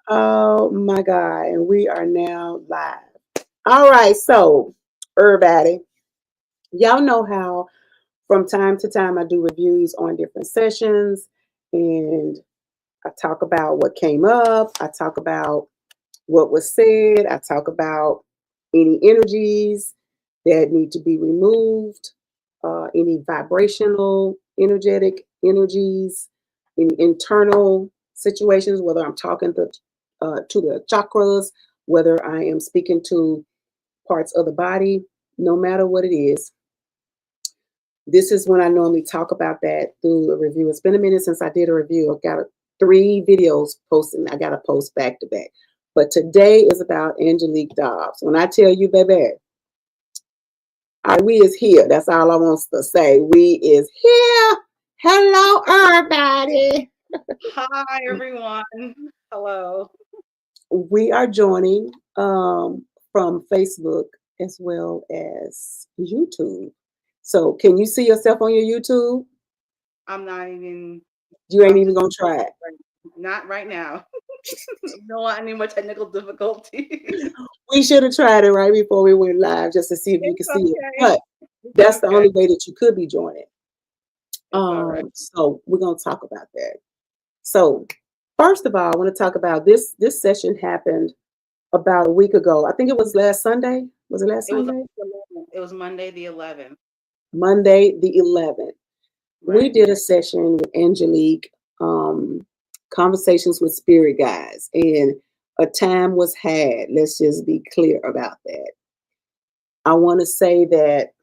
Oh my God. And we are now live. All right. So, everybody, y'all know how from time to time I do reviews on different sessions and I talk about what came up. I talk about what was said. I talk about any energies that need to be removed, any vibrational, energetic energies, any internal situations, whether I'm talking to the chakras, whether I am speaking to parts of the body, no matter what it is. This is when I normally talk about that through a review. It's been a minute since I did a review. I've got three videos posting. I got to post back to back. But today is about Angelique Dobbs. When I tell you, baby, we is here. That's all I want to say. We is here. Hello, everybody. Hi, everyone. Hello. We are joining from Facebook as well as YouTube. So, can you see yourself on your YouTube? I'm not even, You ain't I'm even just, gonna try it. not right now. Don't want any more technical difficulties. We should have tried it right before we went live just to see if you could It's see it. okay. But It's that's the okay. only way that you could be joining. It's all right. So we're gonna talk about that. So first of all, I want to talk about this. This session happened about a week ago. I think it was last Sunday. Was it last It was Sunday? it was Monday the 11th. Monday the 11th. We Right. did a session with Angelique, conversations with spirit guides, and a time was had. Let's just be clear about that. I want to say that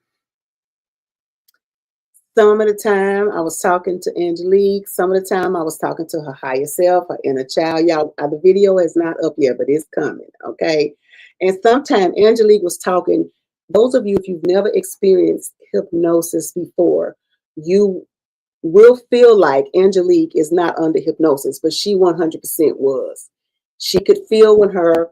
some of the time I was talking to Angelique. Some of the time I was talking to her higher self, her inner child. Y'all, the video is not up yet, but it's coming. Okay. And sometimes Angelique was talking. Those of you, if you've never experienced hypnosis before, you will feel like Angelique is not under hypnosis, but she 100% was. She could feel when her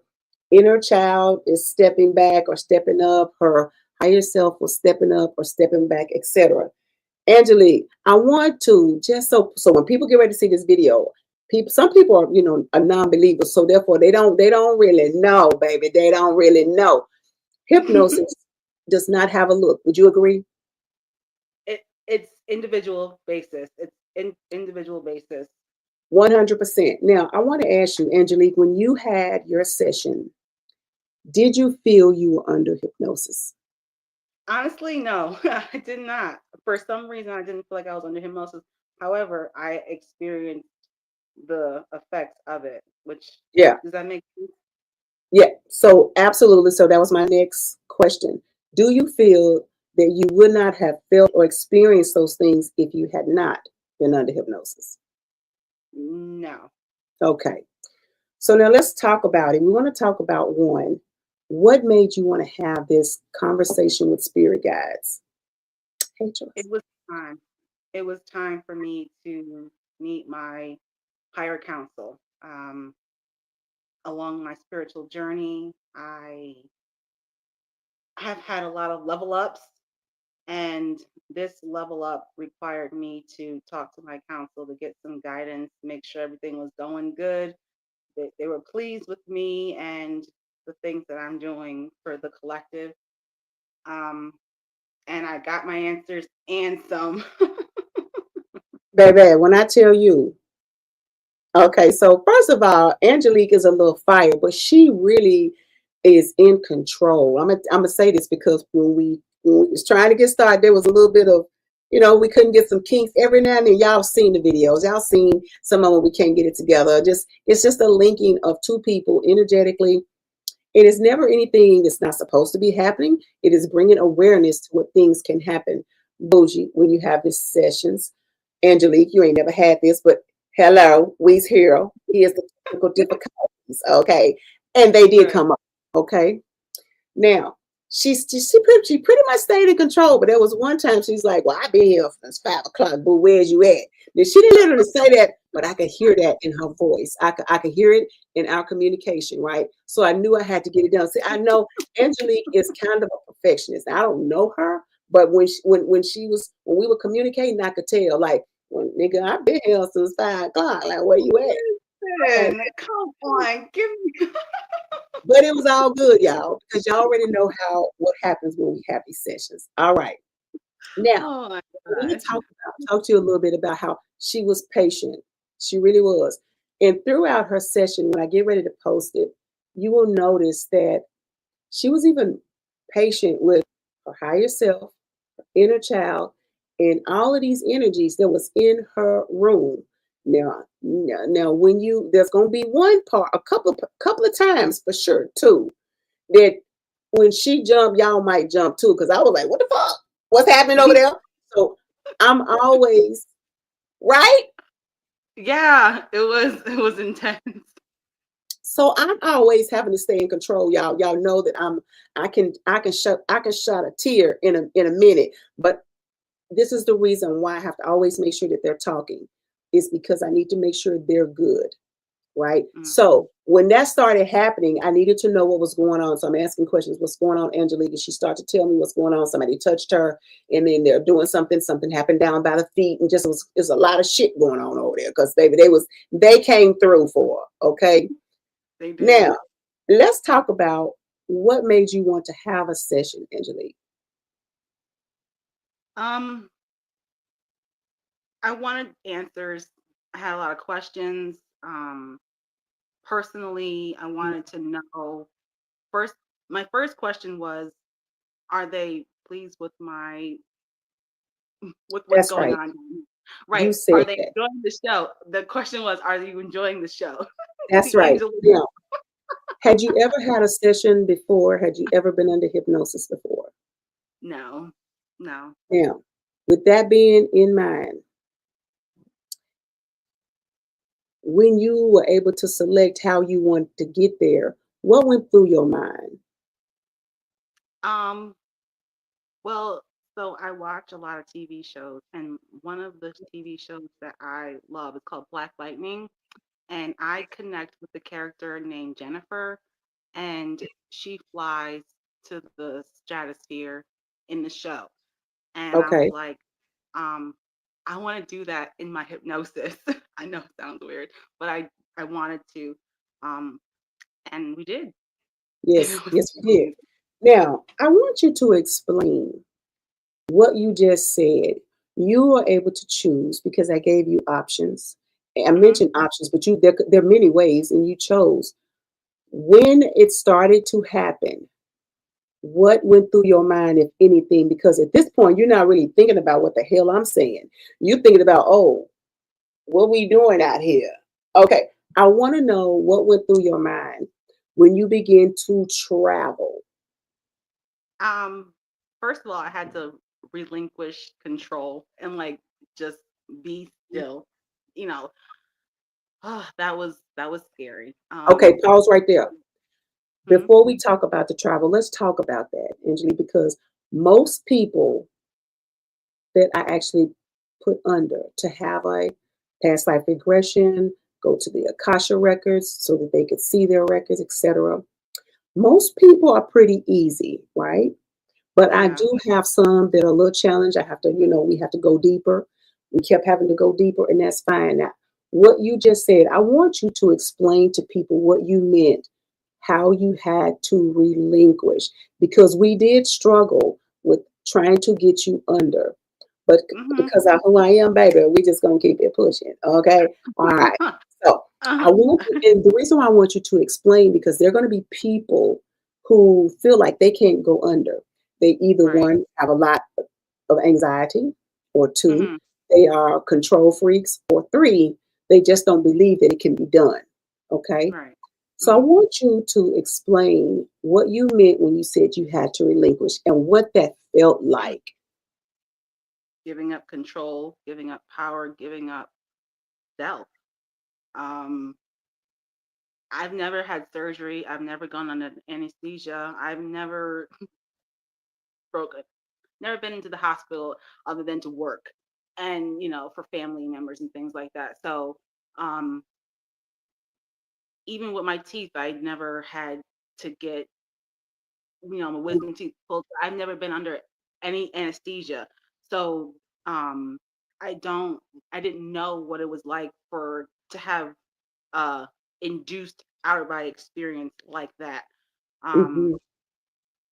inner child is stepping back or stepping up, her higher self was stepping up or stepping back, etc. Angelique, I want to just so when people get ready to see this video, some people are are non-believers, so therefore they don't really know, baby. They don't really know. Hypnosis does not have a look. Would you agree? It's individual basis. It's individual basis. 100%. Now, I want to ask you, Angelique, when you had your session, did you feel you were under hypnosis? Honestly, no, I did not. For some reason, I didn't feel like I was under hypnosis. However, I experienced the effects of it, which Yeah, does that make sense? yeah. So, absolutely. So, that was my next question. Do you feel that you would not have felt or experienced those things if you had not been under hypnosis? No. Okay. So, now let's talk about it. We want to talk about one. What made you want to have this conversation with spirit guides? Hey, It Joyce. was time. It was time for me to meet my higher counsel. Along my spiritual journey, I have had a lot of level ups, and this level up required me to talk to my counsel to get some guidance, make sure everything was going good. They were pleased with me and the things that I'm doing for the collective. Um, and I got my answers and some. Baby, when I tell you, okay, so first of all, Angelique is a little fire, but she really is in control. I'm gonna say this because when we was trying to get started, there was a little bit of, we couldn't get some kinks every now and then. Y'all seen the videos, y'all seen some of when we can't get it together. Just it's just a linking of two people energetically. It is never anything that's not supposed to be happening. It is bringing awareness to what things can happen. Bougie, when you have these sessions. Angelique, you ain't never had this, but hello, we's here. Here's the technical difficulties, okay? And they did Right. come up, okay? Now, she pretty much stayed in control, but there was one time she's like, "Well, I've been here since 5 o'clock, but where's you at?" Now, she didn't literally say that, but I could hear that in her voice. I could hear it in our communication, right? So I knew I had to get it done. See, I know Angelique is kind of a perfectionist. I don't know her, but when we were communicating, I could tell, like, well, nigga, I've been here since 5 o'clock. Like, where you at? Oh, listen, come on, give me. but it was all good, y'all, because y'all already know how what happens when we have these sessions. All right. Now, Oh my I want to gosh. talk to you a little bit about how she was patient. She really was. And throughout her session, when I get ready to post it, you will notice that she was even patient with her higher self, inner child, and all of these energies that was in her room. Now, when you there's gonna be one part, a couple of times for sure, too, that when she jumped, y'all might jump too, because I was like, "What the fuck? What's happening over there?" So I'm always right. Yeah, it was intense. So I'm always having to stay in control, y'all. Y'all know that I can shut a tear in a minute, but this is the reason why I have to always make sure that they're talking. Is because I need to make sure they're good, right? Mhm. So when that started happening, I needed to know what was going on. So I'm asking questions, what's going on, Angelique? And she started to tell me what's going on. Somebody touched her, and then they're doing something. Something happened down by the feet, and just was there's a lot of shit going on over there because baby, they came through for her. Okay, They did. now let's talk about what made you want to have a session, Angelique. Um, I wanted answers. I had a lot of questions. Personally, I wanted to know first. My first question was, are they pleased with what's That's going right. on? You Right? said Are they that. enjoying the show? The question was, are you enjoying the show? That's The right. angel. Now, had you ever had a session before? Had you ever been under hypnosis before? No, no. Now, with that being in mind, when you were able to select how you want to get there, what went through your mind? Um, well, so I watch a lot of TV shows, and one of the TV shows that I love is called Black Lightning, and I connect with the character named Jennifer, and she flies to the stratosphere in the show. And I was Okay. like, um, I want to do that in my hypnosis. I know it sounds weird, but I wanted to, um, and we did, and Yes, it was yes, we did. amazing. Now, I want you to explain what you just said. You were able to choose because I gave you options. I Hmm. mentioned options, but there are many ways, and you chose. When it started to happen, what went through your mind, if anything? Because at this point, you're not really thinking about what the hell I'm saying. You're thinking about, oh, what we doing out here? Okay, I want to know what went through your mind when you begin to travel. Um, First of all, I had to relinquish control and like just be still. You know, that was scary. Okay, pause right there. Hmm. Before we talk about the travel, let's talk about that, Angelique, because most people that I actually put under to have a past life regression, go to the Akasha records so that they could see their records, etc. Most people are pretty easy, right? But I Yeah. do have some that are a little challenged. I have to, we have to go deeper. We kept having to go deeper, and that's fine. Now, what you just said, I want you to explain to people what you meant, how you had to relinquish, because we did struggle with trying to get you under. But Hmm. because of who I am, baby, we just gonna keep it pushing. Okay. All right. So I want you, and the reason why I want you to explain, because there are going to be people who feel like they can't go under. They either Right. one have a lot of anxiety, or two, Hmm. they are control freaks, or three, they just don't believe that it can be done. Okay. Right. So I Hmm. want you to explain what you meant when you said you had to relinquish and what that felt like. Giving up control, giving up power, giving up self. Um, I've never had surgery. I've never gone under anesthesia. I've never broken, never been into the hospital other than to work and, for family members and things like that. So, um, even with my teeth, I never had to get, my wisdom teeth pulled. I've never been under any anesthesia. So, um, I don't, I didn't know what it was like to have uh induced outer body experience like that. Um, Mm-hmm.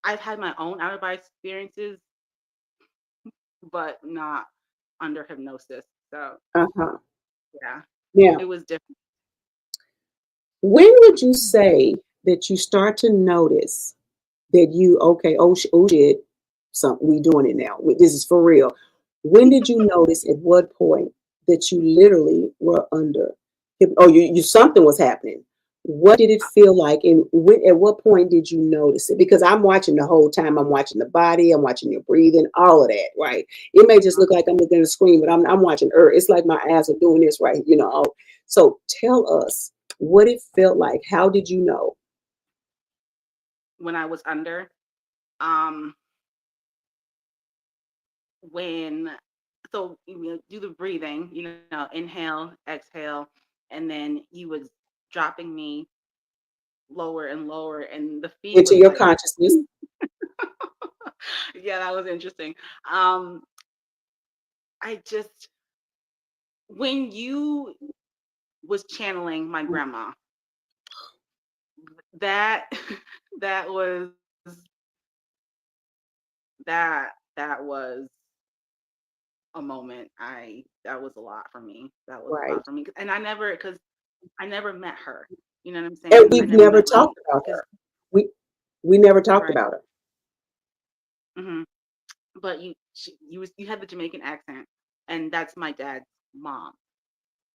I've had my own outer body experiences, but not under hypnosis. So Uh-huh. yeah, Now, it was different. when would you say that you start to notice that you okay? Oh, oh shit! Something we doing it now. This is for real. When did you notice? At what point that you literally were under? Oh, you something was happening. What did it feel like, and when, at what point did you notice it? Because I'm watching the whole time. I'm watching the body. I'm watching your breathing. All of that, right? It may just look like I'm looking at the screen, but I'm watching her. It's like my eyes are doing this, right? So tell us what it felt like. How did you know? When I was under. Um, when do the breathing, inhale, exhale, and then he was dropping me lower and lower, and the feet Into was your like, consciousness. yeah, that was interesting. Um, I just when you was channeling my grandma, that that was that was a moment. I That was a lot for me. That was a Right. lot for me, and because I never met her. You know what I'm And saying? I we've never never met talked about because her. We never talked right. about her. Hmm. But you had the Jamaican accent, and that's my dad's mom,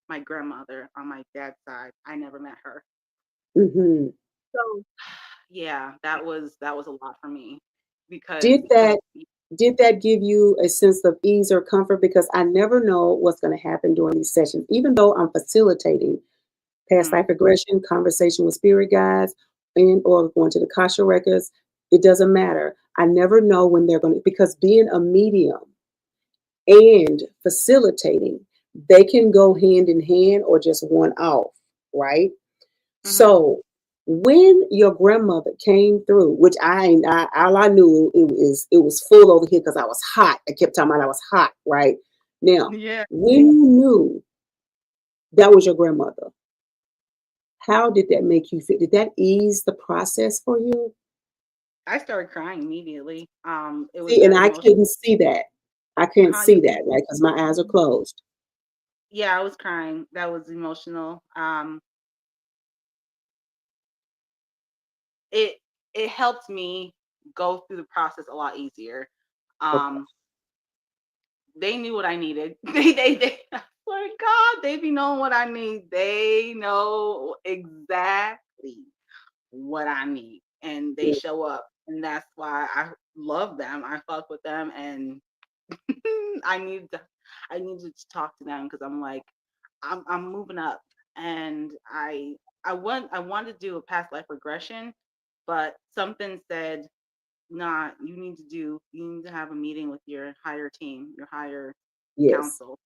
my grandmother on my dad's side. I never met her. Hmm. So yeah, that was a lot for me because Did that did that give you a sense of ease or comfort? Because I never know what's going to happen during these sessions. Even though I'm facilitating past mhm, life regression, conversation with spirit guides, and or going to the Kasha records, it doesn't matter. I never know when they're going to, because being a medium and facilitating, they can go hand in hand or just one off, right? mhm, So when your grandmother came through, which all I knew it was full over here because I was hot. I kept talking about I was hot, right? Now, yeah. when you knew that was your grandmother, how did that make you feel? Did that ease the process for you? I started crying immediately. It was See, and very I emotional. couldn't see that. I can't Huh? You see can. that, right? Because my eyes are closed. Yeah, I was crying. That was emotional. It it helped me go through the process a lot easier. Okay. Um, they knew what I needed. They I swear to God, they be knowing what I need. They know exactly what I need, and they Yeah. show up, and that's why I love them. I fuck with them, and I need to I need to talk to them because I'm like I'm moving up, and I wanted to do a past life regression, but something said, nah, you need to have a meeting with your higher team, your higher Yes. council.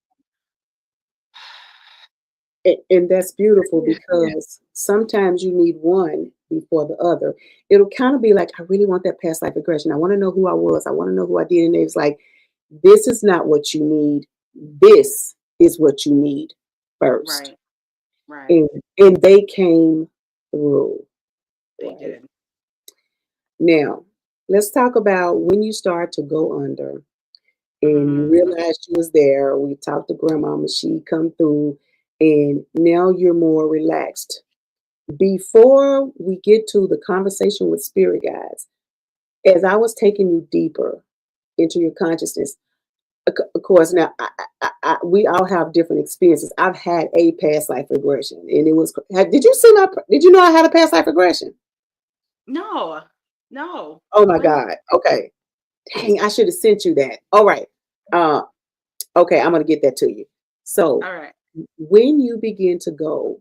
And that's beautiful Yeah. because sometimes you need one before the other. It'll kind of be like, I really want that past life regression. I want to know who I was. I want to know who I did. And it's like, this is not what you need. This is what you need first. Right, right. And and they came through, They right? did. Now, let's talk about when you start to go under and you Hmm. realized you was there. We talked to grandmama, she come through, and now you're more relaxed. Before we get to the conversation with spirit guides, as I was taking you deeper into your consciousness, of course, now we all have different experiences. I've had a past life regression, and it was. Did you see my? Did you know I had a past life regression? No, no. Oh my When? God. Okay. Dang, I should have sent you that. All right. Uh, okay, I'm gonna get that to you. So All right. when you begin to go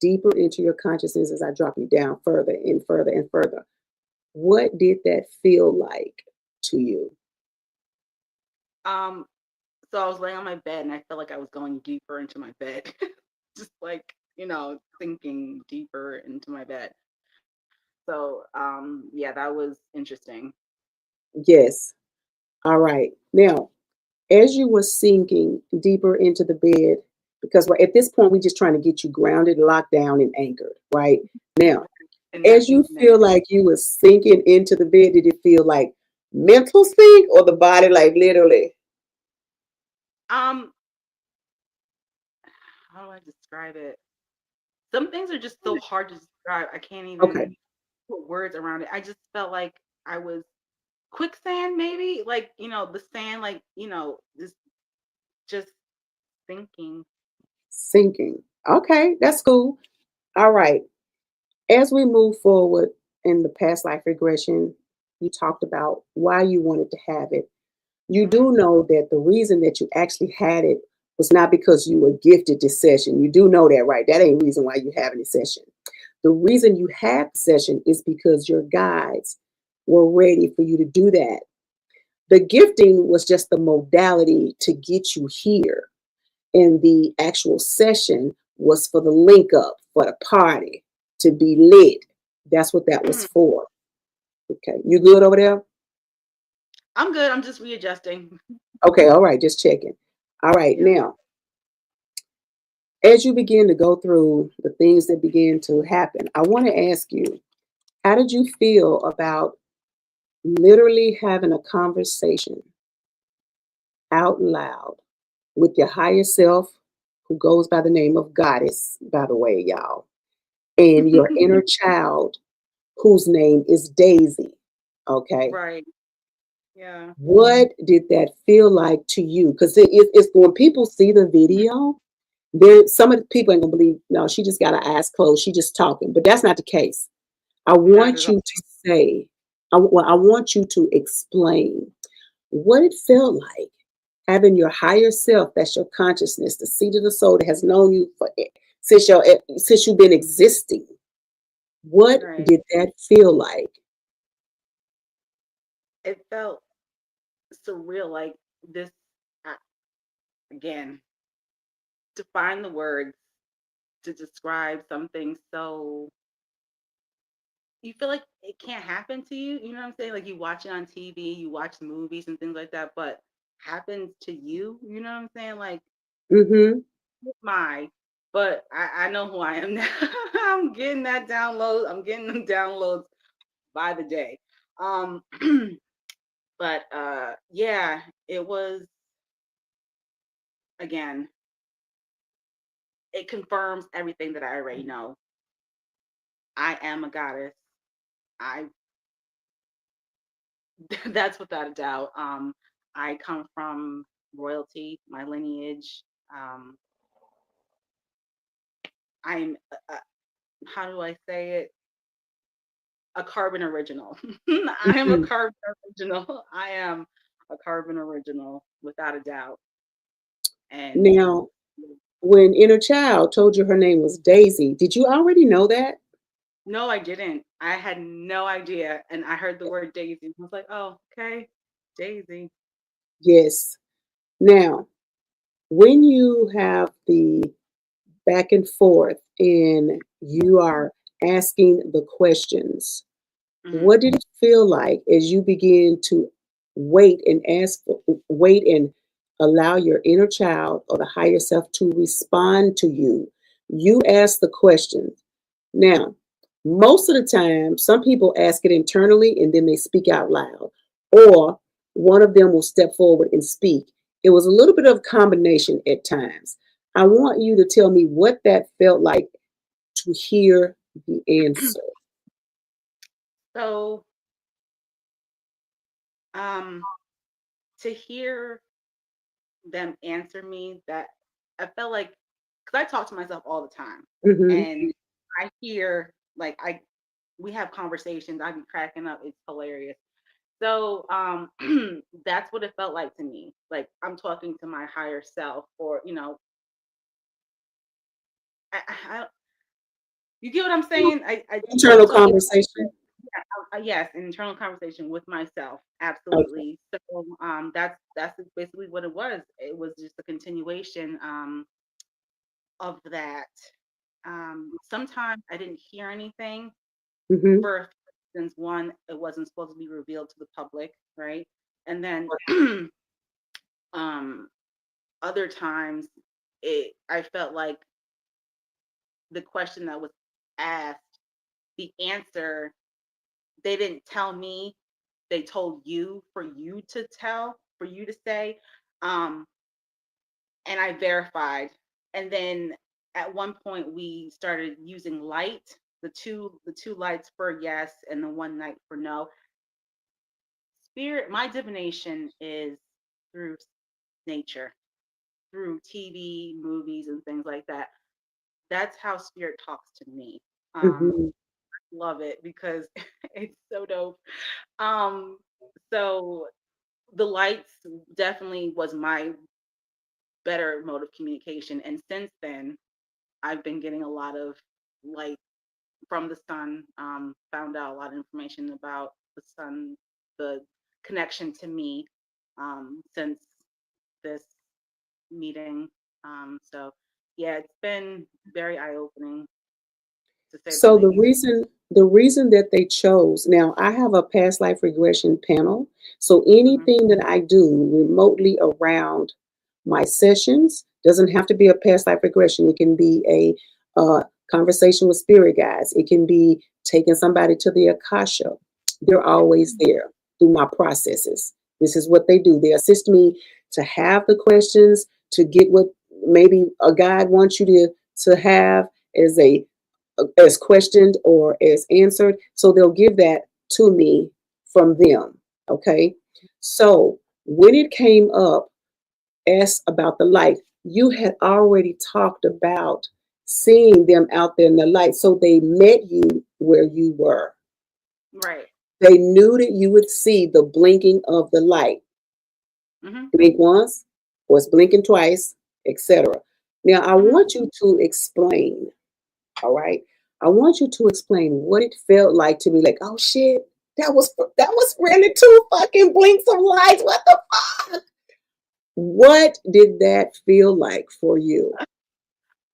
deeper into your consciousness as I drop you down further and further and further, what did that feel like to you? Um, so I was laying on my bed and I felt like I was going deeper into my bed. Just like, sinking deeper into my bed. So, yeah, that was interesting. Yes. All right. Now, as you were sinking deeper into the bed, because at this point we're just trying to get you grounded, locked down, and anchored. Right now, in that as you minute. feel like you were sinking into the bed, did it feel like mental sink or the body, like literally? Um, how do I describe it? Some things are just so hard to describe. I can't even Okay, put words around it. I just felt like I was quicksand, maybe like the sand, like just thinking. sinking. Okay, that's cool. All right. As we move forward in the past life regression, you talked about why you wanted to have it. You Hmm. do know that the reason that you actually had it was not because you were gifted this session. You do know that, right? That ain't the reason why you having a session. The reason you had the session is because your guides were ready for you to do that. The gifting was just the modality to get you here. And the actual session was for the link up, for the party, to be lit. That's what that was Hmm. for. Okay. You good over there? I'm good. I'm just readjusting. Okay. All right. Just checking. All right. Yeah. Now, as you begin to go through the things that begin to happen, I want to ask you, how did you feel about literally having a conversation out loud with your higher self, who goes by the name of Goddess, by the way, y'all, and your inner child, whose name is Daisy? Okay. Right. Yeah. What did that feel like to you? Because it's when people see the video, some of the people ain't gonna believe, no, she just got her eyes closed, she just talking. But that's not the case. I Not want at all. you to say, I want you to explain what it felt like having your higher self, that's your consciousness, the seat of the soul that has known you for since you've been existing. What Right. did that feel like? It felt surreal. Like this uh, again to find the words to describe something so you feel like it can't happen to you. You know what I'm saying? Like you watch it on TV, you watch movies and things like that, but happens to you. You know what I'm saying? Like Mm-hmm. my, but I know who I am now. I'm getting that download. I'm getting them downloads by the day. Um, but yeah, it was again. It confirms everything that I already know. I am a goddess. I that's without a doubt. I come from royalty, my lineage. Um, I'm how do I say it? A carbon original. I am a Mm-hmm. carbon original. I am a carbon original without a doubt. And Now, when inner child told you her name was Daisy, did you already know that? no, I didn't. I had no idea. And I heard the word Daisy. I was like, oh, okay, Daisy. Yes. Now, when you have the back and forth and you are asking the questions, Mhm. what did it feel like as you begin to wait and allow your inner child or the higher self to respond to you? You ask the questions. Now, most of the time, some people ask it internally and then they speak out loud, or one of them will step forward and speak. It was a little bit of a combination at times. I want you to tell me what that felt like to hear the answer. So, um, to hear them answer me, that I felt like because I talk to myself all the time, Hmm. and I hear like I we have conversations. I be cracking up. It's hilarious. So that's what it felt like to me. Like I'm talking to my higher self, or I you get what I'm saying? I'm Internal talking. conversation. Yes, an internal conversation with myself, Okay. absolutely. So that's basically what it was. It was just a continuation of that. Sometimes I didn't hear anything Hmm. for a few reasons. One, it wasn't supposed to be revealed to the public, right? And then um, other times. I felt like the question that was asked, the answer, they didn't tell me, they told you for you to tell, for you to say. Um, and I verified. And then at one point we started using light, the two lights for yes and the one light for no. Spirit, my divination is through nature, through TV, movies, and things like that. That's how spirit talks to me. Um, Hmm. love it because it's so dope. Um, so the lights definitely was my better mode of communication, and since then, I've been getting a lot of light from the sun. Found out a lot of information about the sun, the connection to me, since this meeting. So yeah, it's been very eye opening to say the So the least. reason the reason that they chose, now I have a past life regression panel. So Hmm. anything that I do remotely around my sessions doesn't have to be a past life regression. It can be a conversation with spirit guides. It can be taking somebody to the akasha. They're always there through my processes. This is what they do. They assist me to have the questions, to get what maybe a guide wants you to have as a as questioned or as answered. So they'll give that to me from them. Okay. So when it came up, asked about the light, you had already talked about seeing them out there in the light. So they met you where you were. Right. They knew that you would see the blinking of the light. Hmm. Blink once, or it's blinking twice, etc. Now I Hmm. want you to explain. All right. I want you to explain what it felt like to be like, oh shit, that was really two fucking blinks of lights. What the fuck? What did that feel like for you?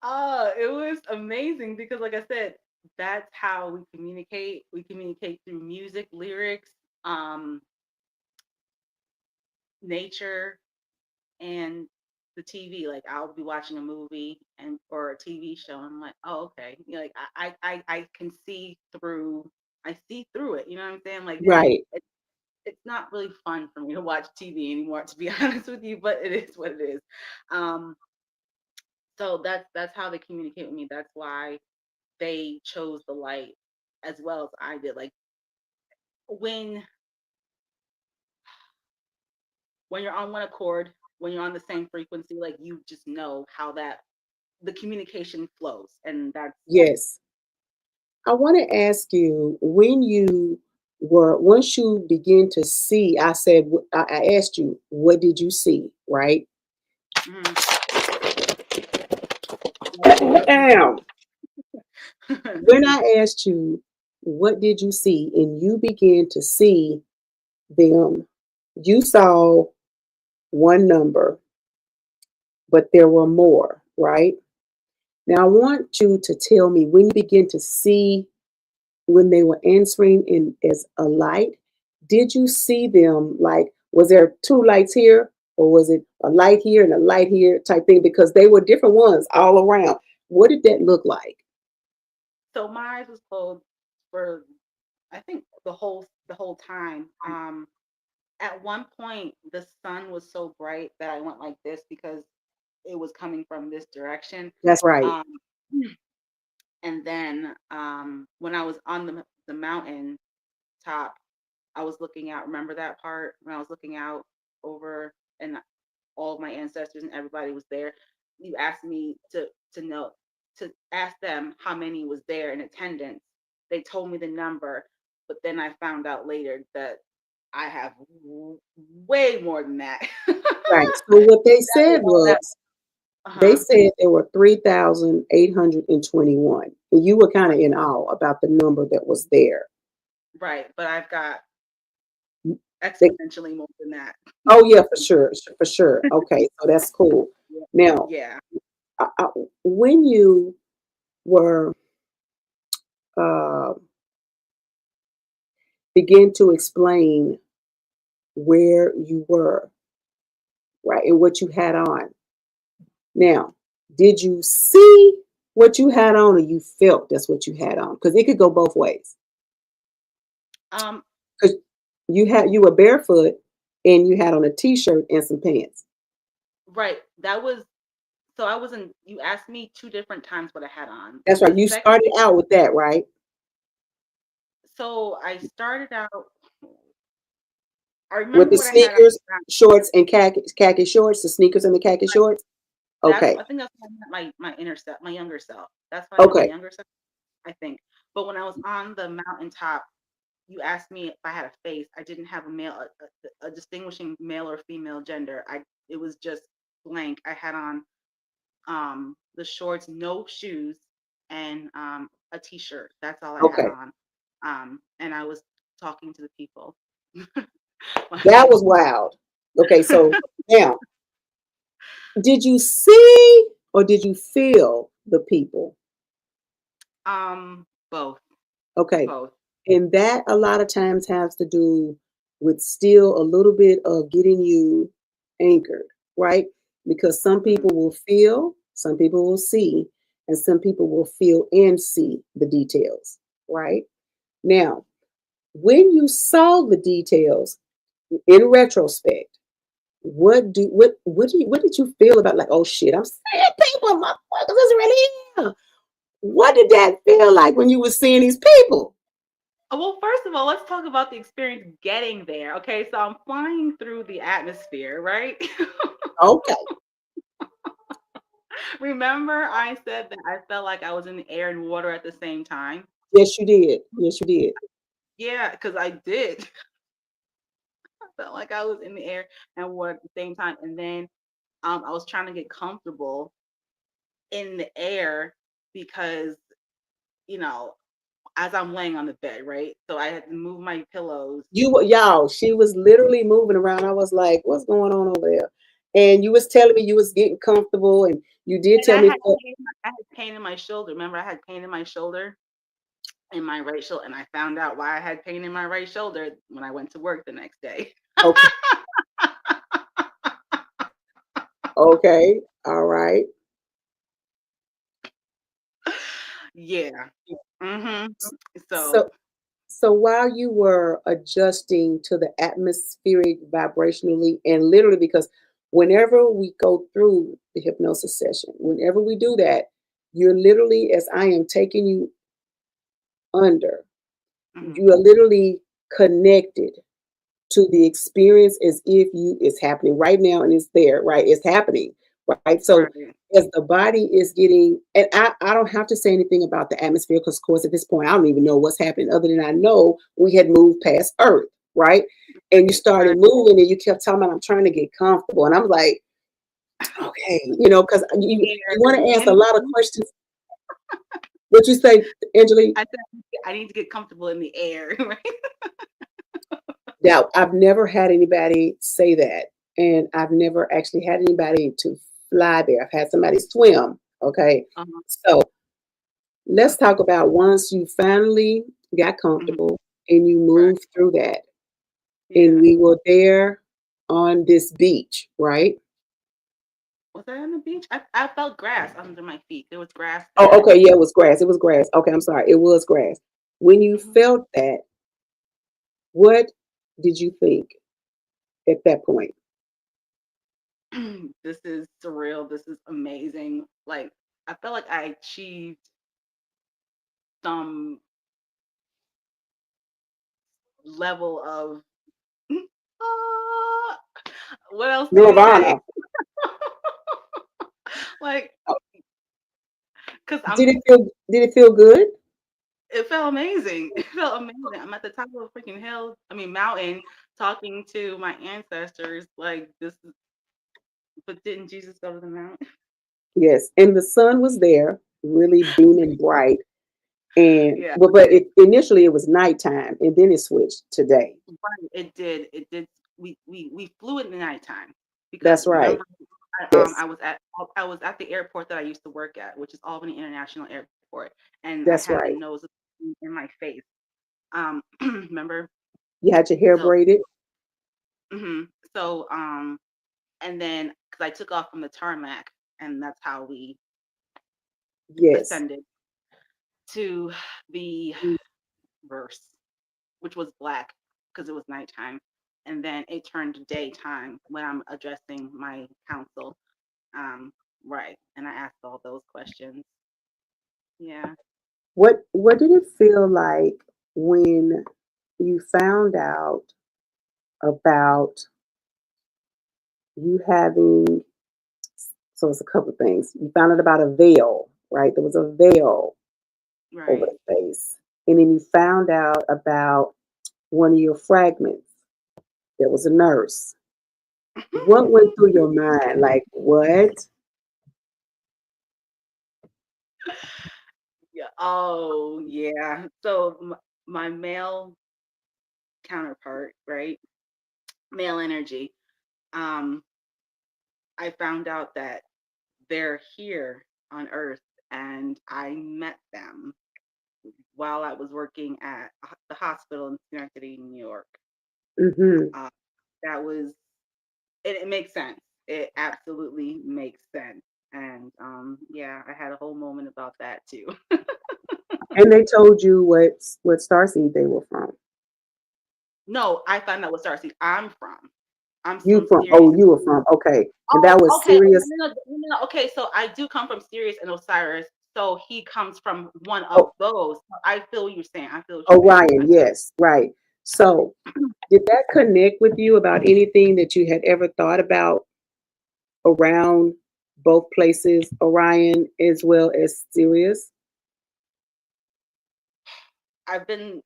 Oh, it was amazing because, like I said, that's how we communicate. We communicate through music, lyrics, um, nature, and the TV. Like I'll be watching a movie and or a TV show, and I'm like, oh, okay. You know, like I can see through. I see through it. You know what I'm saying? Like Right. it's not really fun for me to watch TV anymore, to be honest with you. But it is what it is. Um, so that's how they communicate with me. That's why they chose the light as well as I did. Like when when you're on one accord, when you're on the same frequency, like you just know how that the communication flows, and that's Yes. I want to ask you when you were once you begin to see, I said I asked you, what did you see, right? mhm, yep, yep. Damn. When I asked you, what did you see, and you began to see them, you saw one number, but there were more, right? Now, I want you to tell me when you begin to see when they were answering in as a light, did you see them like, was there two lights here, or was it a light here and a light here type thing? Because they were different ones all around. What did that look like? So my eyes was closed for I think the whole time. At one point the sun was so bright that I went like this because it was coming from this direction. That's right. Um, and then when I was on the mountain top, I was looking out. Remember that part when I was looking out over and all of my ancestors and everybody was there. You asked me to know to ask them how many was there in attendance. They told me the number, but then I found out later that I have way more than that. Right. So what they Definitely said more than was, that. they Uh-huh. said there were 3,821. And you were kind of in awe about the number that was there. Right, but I've got They, exponentially more than that. oh, yeah, for sure. For sure. Okay. So that's cool. Yeah. Now, Yeah. I, when you were uh, begin to explain where you were, right, and what you had on. Now, Did you see what you had on, or you felt that's what you had on? Because it could go both ways. Um, Because you were barefoot and you had on a t-shirt and some pants. right. That was so I wasn't. You asked me two different times what I had on. That's right. The You second, started out with that, right? so I started out. I With remember the what I had on. sneakers, shorts, and khaki shorts, the sneakers and the khaki shorts. That's Okay. I think that's when I met my inner self, my younger self. That's why I met my Okay. younger self, I think. But when I was on the mountaintop, you asked me if I had a face. I didn't have a distinguishing male or female gender. I It was just blank. I had on the shorts, no shoes, and a t-shirt. That's all I had Okay. on. And I was talking to the people. That was wild. Okay. So now, did you see or did you feel the people? Both, Okay. both. And that a lot of times has to do with still a little bit of getting you anchored, right? Because some Mhm. people will feel, some people will see, and some people will feel and see the details, right? Now, when you saw the details in retrospect, what did you feel about, like, oh shit, I'm seeing people, motherfuckers is really here. What did that feel like when you were seeing these people? Well, first of all, let's talk about the experience getting there. Okay, so I'm flying through the atmosphere, right? Okay. Remember, I said that I felt like I was in the air and water at the same time? Yes, you did. Yes, you did. Yeah, because I did. I felt like I was in the air and water at the same time. And then I was trying to get comfortable in the air because, you know, as I'm laying on the bed, right? So I had to move my pillows. Y'all, she was literally moving around. I was like, what's going on over there? And you was telling me you was getting comfortable, and you did And tell me, I had pain in my shoulder. Remember, I had pain in my shoulder, in my right shoulder, and I found out why I had pain in my right shoulder when I went to work the next day. okay, okay, all right. Yeah. Mhm. So, So so while you were adjusting to the atmospheric vibrationally, and literally, because whenever we go through the hypnosis session, whenever we do that, you're literally, as I am taking you under, mhm, you are literally connected to the experience as if you it's happening right now and it's there, right? It's happening, right? So right. as the body is getting, and I don't have to say anything about the atmosphere, because of course at this point I don't even know what's happening, other than I know we had moved past Earth, right? And you started Right. moving and you kept talking about, I'm trying to get comfortable. And I'm like, okay, because you want to ask a And lot of questions. What you say, Angelique? I said I need to get comfortable in the air, right? Now, I've never had anybody say that, and I've never actually had anybody to fly there. I've had somebody swim. Okay, Uh-huh. so let's talk about once you finally got Mhm. comfortable and you Right. moved through that, and Yeah. we were there on this beach, right? Was I on the beach? I felt grass under my feet. There was grass Oh, there. okay, yeah, it was grass. It was grass. Okay, I'm sorry, it was grass. When you Mhm. felt that, what did you think at that point? This is surreal. This is amazing. Like I felt like I achieved some level of ah, what else do you say? Nirvana. Like, cause Did I'm. it feel? Did it feel good? It felt amazing. It felt amazing. I'm at the top of a freaking hill. I mean, mountain, talking to my ancestors. Like this, but didn't Jesus go to the mountain? Yes, and the sun was there, really beaming bright. And Yeah, but initially it was nighttime, and then it switched to day. right. It did. It did. We flew in the nighttime because That's right. remember, Yes, I was at the airport that I used to work at, which is Albany International Airport, and I that's had the right. nose in my face. Remember? You had your hair So, braided. hmm so and then because I took off from the tarmac. and that's how we Yes. ascended to the verse, which was black because it was nighttime. And then it turned to daytime when I'm addressing my counsel. Um, right. And I asked all those questions. Yeah. What did it feel like when you found out about you having, so it's a couple of things. You found out about a veil, right? There was a veil over Right. the face. And then you found out about one of your fragments. There was a nurse. What went through your mind? Like, what? Yeah. Oh, yeah. So my male counterpart, right? Male energy. Um, I found out that they're here on Earth, and I met them while I was working at the hospital in Schenectady, New York. Mm-hmm. Uh, that was it makes sense. It absolutely makes sense. And yeah, I had a whole moment about that too. And they told you what starseed they were from. No, I found out what Starseed I'm from. I'm You from from? Sirius. Oh, you were from. Okay, and Oh, that was okay. serious. No. Okay, so I do come from Sirius and Osiris. So he comes from one of Oh, those. I feel what you're saying. I feel what you're saying. Orion. Yes, right. So, did that connect with you about anything that you had ever thought about around both places, Orion as well as Sirius? I've been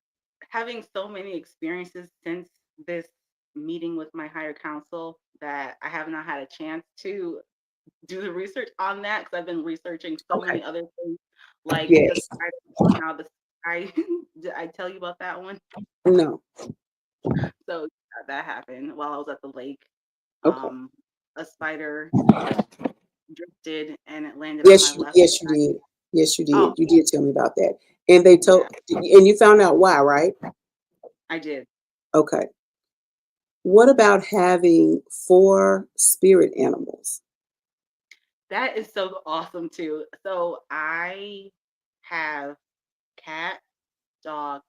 having so many experiences since this meeting with my higher council that I have not had a chance to do the research on that because I've been researching so Okay. many other things, like the Yes. spider one. How the I did I tell you about that one? No. So that happened while I was at the lake. Okay. Um, a spider drifted and it landed on my Yes. left Yes, you side. did. Yes, you Oh, did. You did tell me about that. And they yeah, told, and you found out why, right? I did. Okay. What about having four spirit animals? That is so awesome too. So I have cat, dog,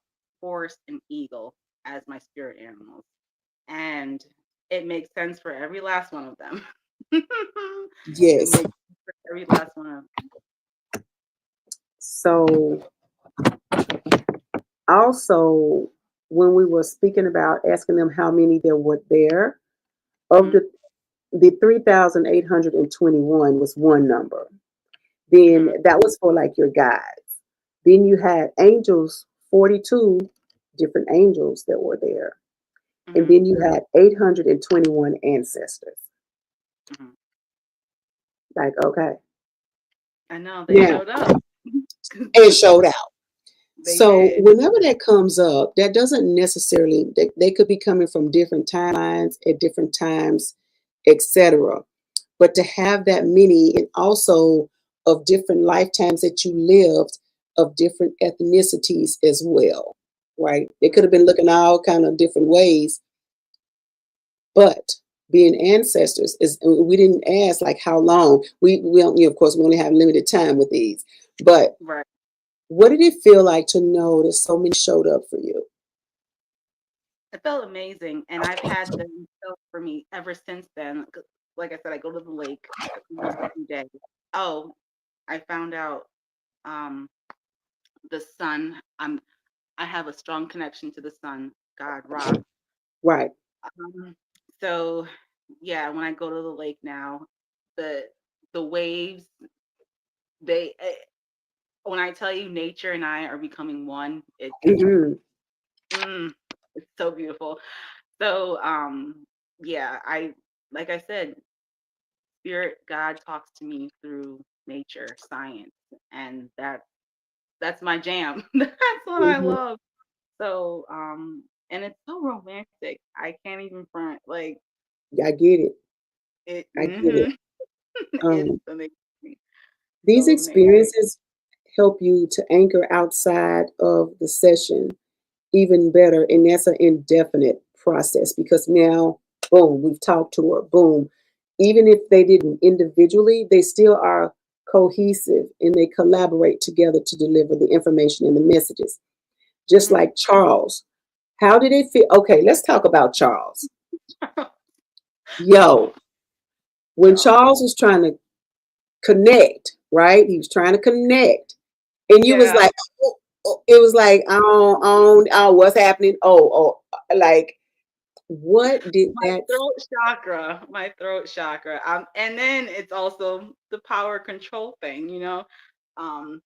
horse, and eagle as my spirit animals. And it makes sense for every last one of them. It Yes. makes sense for every last one of them. So also, when we were speaking about asking them how many there were there, of Mhm, the 3,821 was one number. Then mhm, that was for like your guides. Then you had angels, 42 different angels that were there. And mhm, then you had 821 ancestors. mhm. Like, okay. I know they Now, showed up. and showed out. They So did. whenever that comes up, that doesn't necessarily, they could be coming from different timelines at different times, etc. But to have that many and also of different lifetimes that you lived of different ethnicities as well, right? They could have been looking all kind of different ways, but being ancestors is, we didn't ask like how long. We don't, you know, of course we only have limited time with these, but Right. what did it feel like to know that so many showed up for you? It felt amazing, and I've had them show up for me ever since then. Like I said, I go to the lake almost every day. Oh, I found out um, the sun. I have a strong connection to the sun, God, Ra. Right. Um, so yeah, when I go to the lake now, the the waves, they when I tell you nature and I are becoming one, Hmm. mm, it's so beautiful. So yeah, I like I said, spirit God talks to me through nature, science, and that's my jam. That's what I Hmm. love. So and it's so romantic. I can't even front like I get it. it. I get it. It's Um, amazing. these So amazing. experiences help you to anchor outside of the session even better. And that's an indefinite process because now, boom, we've talked to her, boom. even if they didn't individually, they still are cohesive and they collaborate together to deliver the information and the messages. Just Mhm. like Charles. How did it feel? Okay, let's talk about Charles. Oh, Yo, when Charles. Charles was trying to connect, right? He was trying to connect. And you was Yeah. like, oh, oh, it was like, oh, what's happening? Like, what did My that? throat chakra. My throat chakra. And then it's also the power control thing, Um,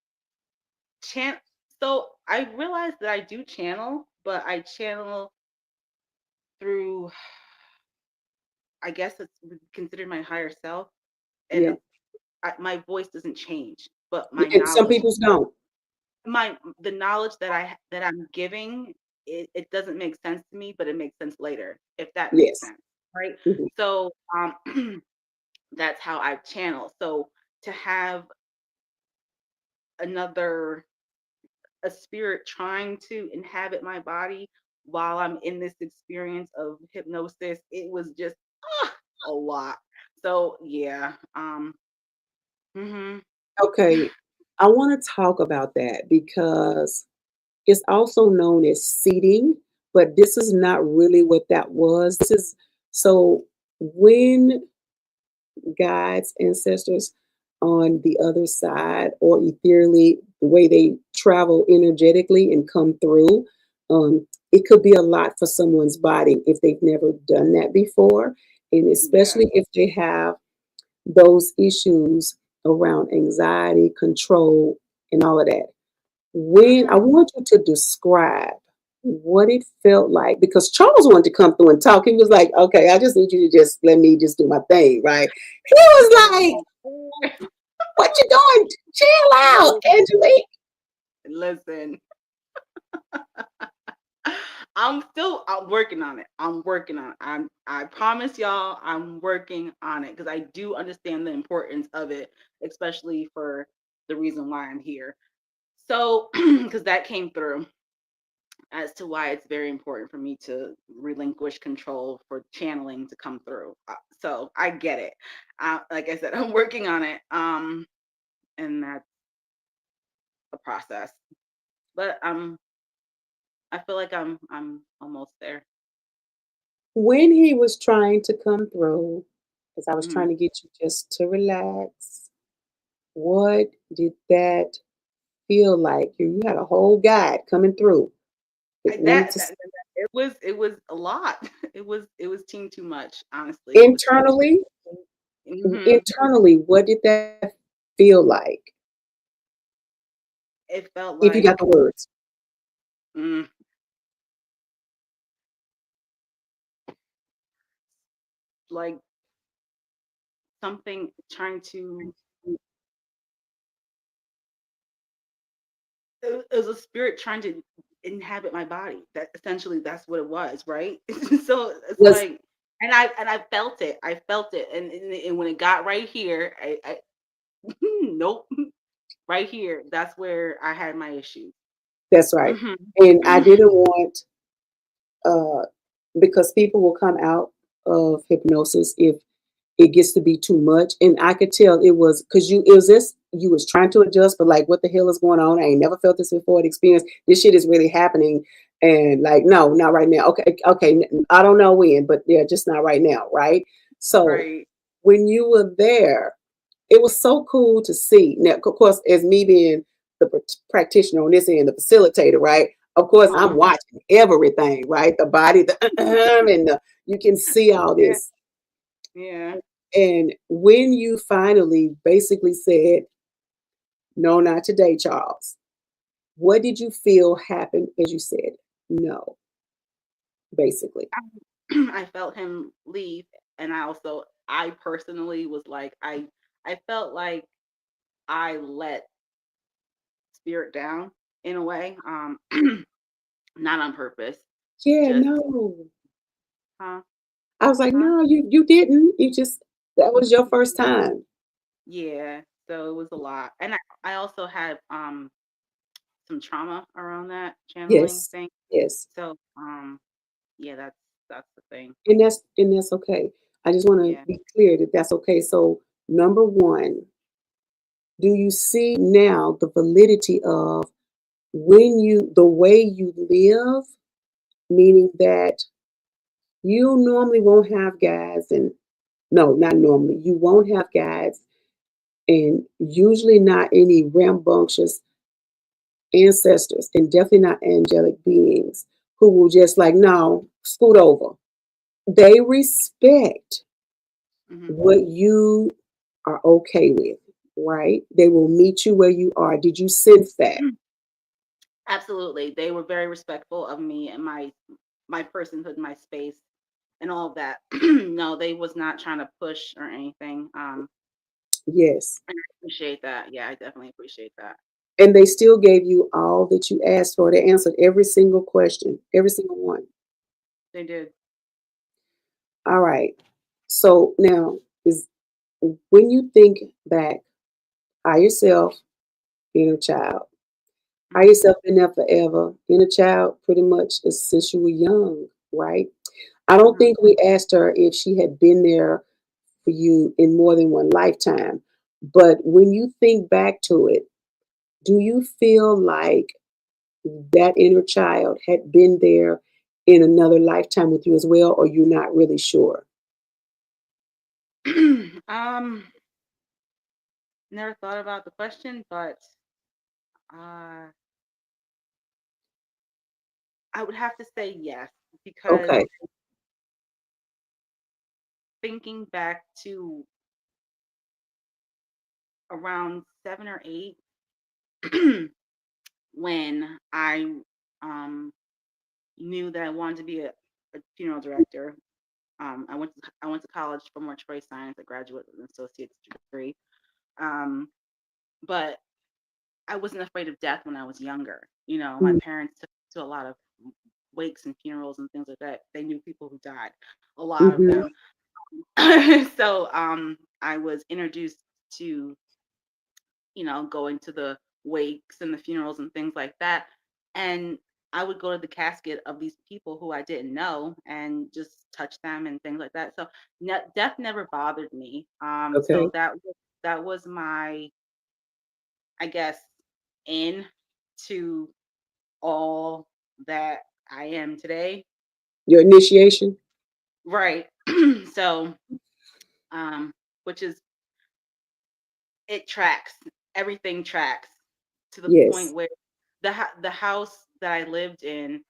chan so I realized that I do channel, but I channel through, I guess it's considered my higher self, Yeah, and my voice doesn't change, but my and some knowledge, people's don't. the knowledge that I'm giving, it doesn't make sense to me, but it makes sense later, if that makes Yes. sense, right? Mhm. So that's how I channel. So to have another a spirit trying to inhabit my body while I'm in this experience of hypnosis, it was just a lot. So yeah, mhm, Okay, I want to talk about that because it's also known as seeding, but this is not really what that was. This is so when guides, ancestors on the other side, or ethereally, the way they travel energetically and come through, it could be a lot for someone's body if they've never done that before. And yeah, especially if they have those issues around anxiety, control, and all of that. When I mhm. want you to describe what it felt like, because Charles wanted to come through and talk. He was like, okay, I just need you to just let me just do my thing, right? He was like, what you doing? Chill out, Listen, Angelique. listen. I'm working on it. I'm working on it. I promise y'all I'm working on it because I do understand the importance of it, especially for the reason why I'm here. So, because that came through as to why it's very important for me to relinquish control for channeling to come through. So I get it. Like I said, I'm working on it. And that's a process. But I feel like I'm almost there. When he was trying to come through, as I was Hmm. trying to get you just to relax, what did that feel like? You had a whole guide coming through. It I, wanted to it was a lot. It was too much. Honestly, it was too much. internally, Hmm. internally, what did that feel like? It felt If you got like the words. mm, like something trying to. It was a spirit trying to inhabit my body. That essentially that's what it was, right? So it's Was like, and I felt it. I felt it, and when it got right here, I nope, right here. That's where I had my issue. that's right. Hmm. And I didn't want uh because people will come out of hypnosis if it gets to be too much. And I could tell it was because you it was this you was trying to adjust, but like what the hell is going on? I ain't never felt this before. The experience, this shit is really happening. And like, no, not right now. Okay, I don't know when, but yeah, just not right now, right? So Right. when you were there, it was so cool to see. Now, of course, as me being the practitioner on this end, the facilitator, right? Of course, I'm Uh-huh. watching everything, right? The body, the and you can see all Yeah. this. Yeah. And when you finally basically said, "No, not today, Charles," what did you feel happened as you said no? Basically, I felt him leave, and I personally was like, I felt like I let spirit down in a way, not on purpose, yeah, just no. huh, I was like, huh, no, you didn't. You just that was your first time. yeah. So it was a lot, and I also had some trauma around that channeling Yes, thing. yes. So yeah, that's the thing. And that's okay. I just want to Yeah. be clear that that's okay. So, number one, do you see now the validity of the way you live, meaning that you normally won't have guys, and no, not normally, you won't have guys, and usually not any rambunctious ancestors, and definitely not angelic beings who will just like, no, scoot over. They respect Hmm. what you are okay with, right? They will meet you where you are. Did you sense that? Absolutely. They were very respectful of me and my personhood, my space, and all of that. No, they was not trying to push or anything. Yes. And I appreciate that. Yeah, I definitely appreciate that. And they still gave you all that you asked for. They answered every single question, every single one. They did. All right. So now, is when you think back, higher self, inner child. Higher Hmm. self been there forever. Inner child, pretty much since you were young, right? I don't Hmm. think we asked her if she had been there for you in more than one lifetime. But when you think back to it, do you feel like that inner child had been there in another lifetime with you as well, or you're not really sure? um, Never thought about the question, but uh, I would have to say yes because Okay. thinking back to around 7 or 8, when I um knew that I wanted to be a funeral director. I went to college for mortuary science. I graduated with an associate's degree. Um, but I wasn't afraid of death when I was younger. You know, my parents took me to a lot of wakes and funerals and things like that. They knew people who died, a lot of Mm-hmm. them. So I was introduced to, going to the wakes and the funerals and things like that. And I would go to the casket of these people who I didn't know and just touch them and things like that. So death never bothered me. So Okay. that was my, I guess, in to all that I am today. Your initiation? Right. So, um, which is, it tracks. Everything tracks to the point Yes. where the house that I lived in,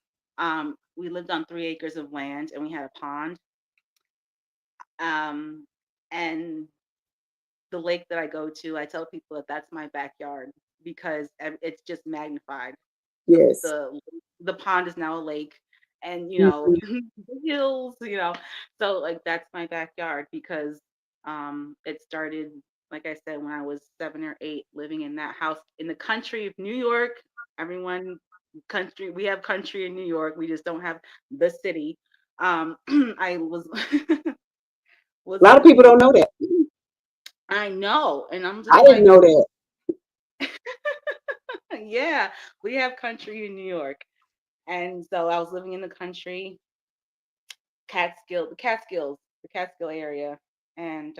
we lived on 3 acres of land and we had a pond. Um, and the lake that I go to, I tell people that that's my backyard because it's just magnified. The Yes. the the pond is now a lake, and Mhm. the hills, so like that's my backyard because it started, like I said, when I was 7 or 8, living in that house in the country of New York. Everyone, country, we have country in New York, we just don't have the city. I was was A lot of people living. don't know that. I know, and I'm I just didn't like, know that. yeah, we have country in New York. And so I was living in the country, the Catskill area. And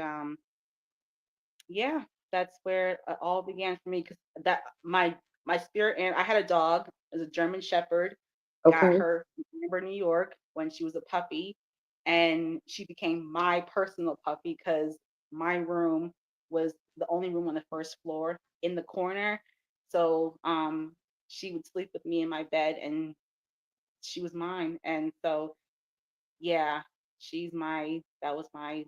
yeah, that's where it all began for me because that my spirit, and I had a dog, it was a German Shepherd, got Okay. her from Amber, New York when she was a puppy, and she became my personal puppy because my room was the only room on the first floor in the corner. So she would sleep with me in my bed, and she was mine. And so yeah, that was my,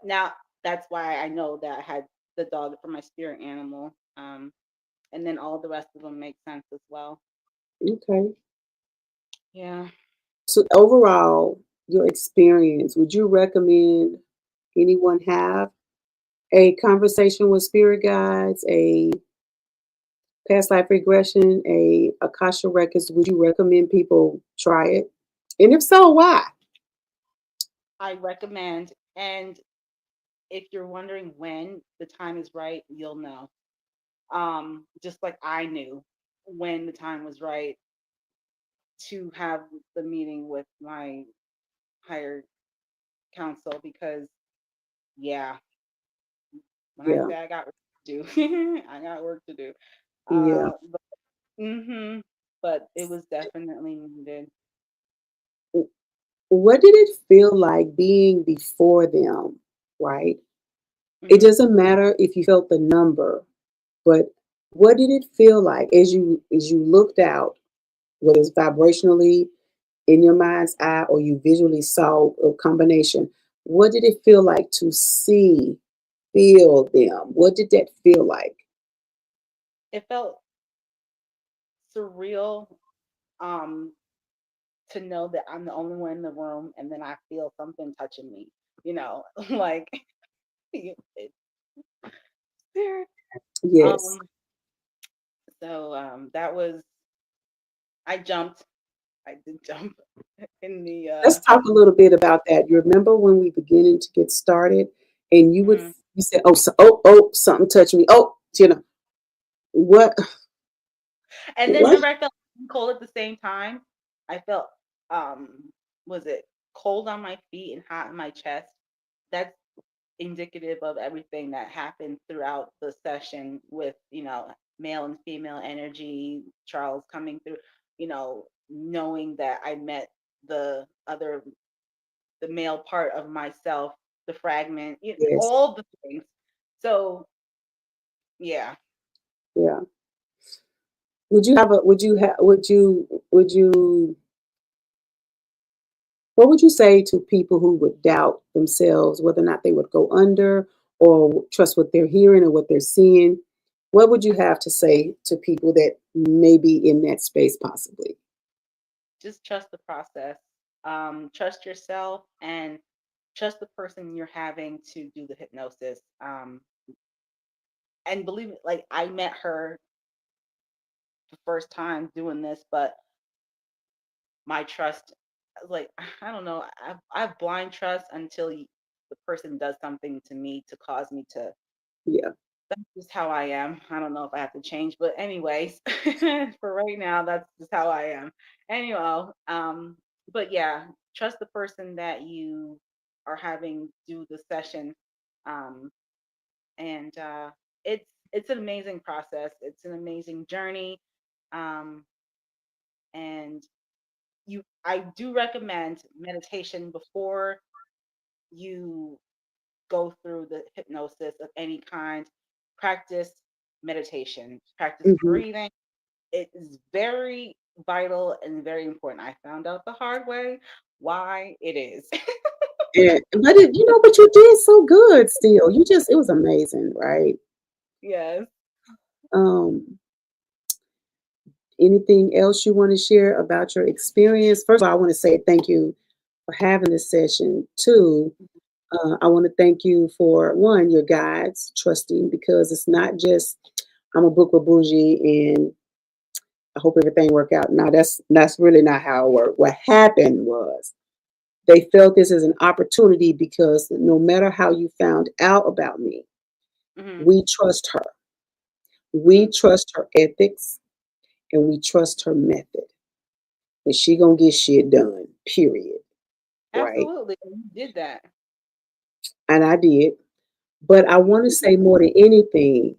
now that's why I know that I had the dog for my spirit animal. And then all the rest of them make sense as well. Okay. Yeah. So overall, your experience, would you recommend anyone have a conversation with spirit guides, a past life regression, a Akasha records? Would you recommend people try it? And if so, why? I recommend. And if you're wondering when the time is right, you'll know. Just like I knew when the time was right to have the meeting with my higher counsel because yeah, when I Yeah, say I got work to do, I got work to do. yeah. But, but it was definitely needed. What did it feel like being before them, right? It Hmm. doesn't matter if you felt the number, but what did it feel like as you looked out, whether it's vibrationally in your mind's eye or you visually saw a combination? What did it feel like to see, feel them? What did that feel like? It felt surreal, um, to know that I'm the only one in the room, and then I feel something touching me. You know, like it's weird. Yes. Um, that was, I jumped. I did jump in the Let's talk a little bit about that. You remember when we beginning to get started, and mhm. you said, "Oh, so, oh, something touched me." Oh, what, And then what? remember I felt cold at the same time. I felt, was it cold on my feet and hot in my chest? That's indicative of everything that happened throughout the session with, male and female energy, Charles coming through, knowing that I met the other, the male part of myself, the fragment, Yes, all the things. So yeah, yeah. Would you have a? Would you have? Would you? Would you? What would you say to people who would doubt themselves whether or not they would go under or trust what they're hearing or what they're seeing? What would you have to say to people that may be in that space possibly? just trust the process. Trust yourself and trust the person you're having to do the hypnosis. And believe it, like I met her the first time doing this, but my trust, like I don't know, I have blind trust until the person does something to me to cause me to. Yeah, That's just how I am. I don't know if I have to change, but anyways, for right now, that's just how I am. Anyway, but yeah, trust the person that you are having do the session, um, and it's an amazing process. It's an amazing journey, um, and I do recommend meditation before you go through the hypnosis of any kind. Practice meditation, practice hmm, breathing. It is very vital and very important. I found out the hard way why it is. and but but you did so good. Still, you just it was amazing, right? Yes. Um, Anything else you want to share about your experience? First of all, I want to say thank you for having this session. Two, I want to thank you for one, your guides, trusting because it's not just I'm a book with bougie and I hope everything work out. Now that's really not how it worked. What happened was they felt this as an opportunity because no matter how you found out about me, Hmm. we trust her. We Hmm. trust her ethics and we trust her method. And she gonna get shit done. Period. Right? Absolutely. You did that. And I did. But I want to say more than anything,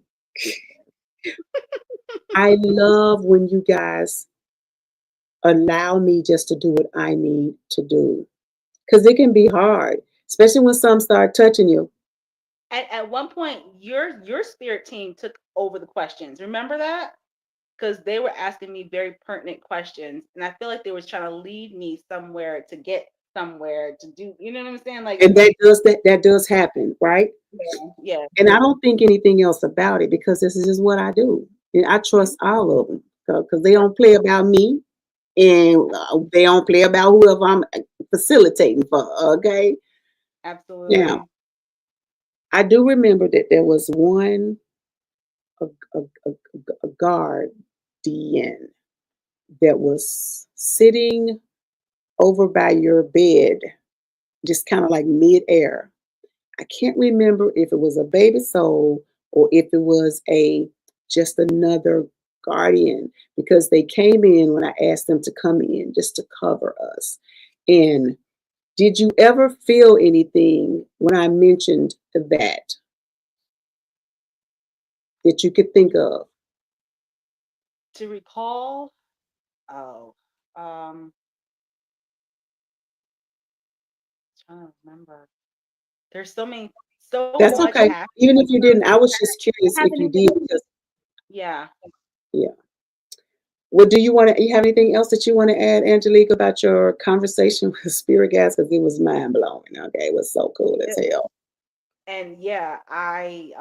I love when you guys allow me just to do what I need to do. Because it can be hard, especially when some start touching you. At one point, your spirit team took over the questions. Remember that? Because they were asking me very pertinent questions, and I feel like they was trying to lead me somewhere to get somewhere to do. You know what I'm saying? Like, And that does happen, right? yeah, yeah. And I don't think anything else about it because this is just what I do. And I Mhm. trust all of them because they don't play about me and they don't play about whoever I'm facilitating for. Okay. Now, Absolutely. I do remember that there was one a, a, a, a guardian that was sitting over by your bed, just kind of like mid-air. I can't remember if it was a baby soul or if it was a just another guardian because they came in when I asked them to come in just to cover us. And Did you ever feel anything when I mentioned that you could think of? To recall, oh, um, trying to remember. There's so That's much okay. happened. Even if you didn't, I was just curious I if haven't you even, did because yeah. yeah. Well, do you have anything else that you want to add, Angelique, about your conversation with Spirit Gas? Because it was mind blowing. Okay, it was so cool as It, hell. and yeah, I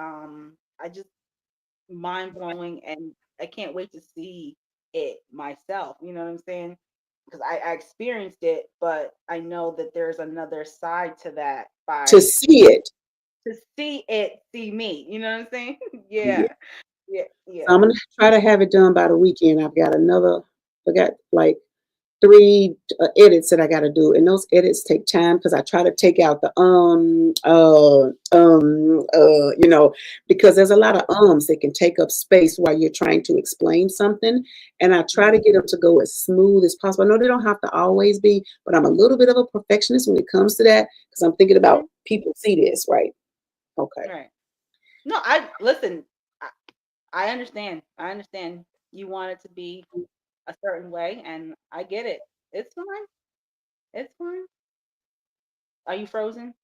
just mind blowing, and I can't wait to see it myself. You know what I'm saying? Because I experienced it, but I know that there's another side to that To by see it, to see it, see me. You know what I'm saying? yeah. Yeah, yeah, So I'm yeah. gonna try to have it done by the weekend. I got like three edits that I got to do, and those edits take time because I try to take out the because there's a lot of that can take up space while you're trying to explain something, and I try to Hmm. get them to go as smooth as possible. I know they don't have to always be, but I'm a little bit of a perfectionist when it comes to that because I'm thinking about Hmm. people see this, right? Okay. Right. No, I listen. I, I understand. I understand. You want it to be a certain way, and I get it. It's fine. It's fine. Are you frozen?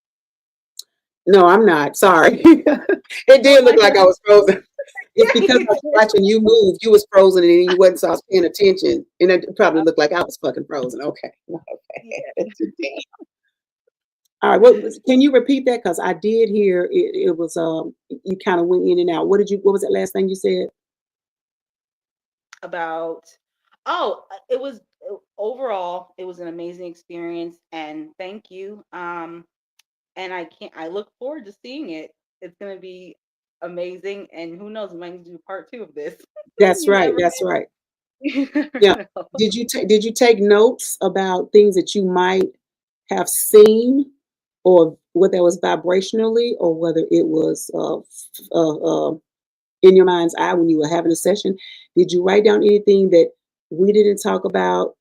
No, I'm not. Sorry. It Oh did look my like I god. was frozen. It's Yeah, because you I was did. watching you move. You was frozen and you wasn't, so I was paying attention. And it probably looked like I was fucking frozen. Okay. Yeah. Okay. All right. Can you repeat that? Because I did hear it was you kind of went in and out. What was that last thing you said? About it was overall it was an amazing experience, and thank you. And I look forward to seeing it. It's gonna be amazing, and who knows, we might need to do part two of this. That's You right. never That's right. you never Yeah. know. Did you take notes about things that you might have seen, or whether it was vibrationally, or whether it was in your mind's eye when you were having a session? Did you write down anything that we didn't talk about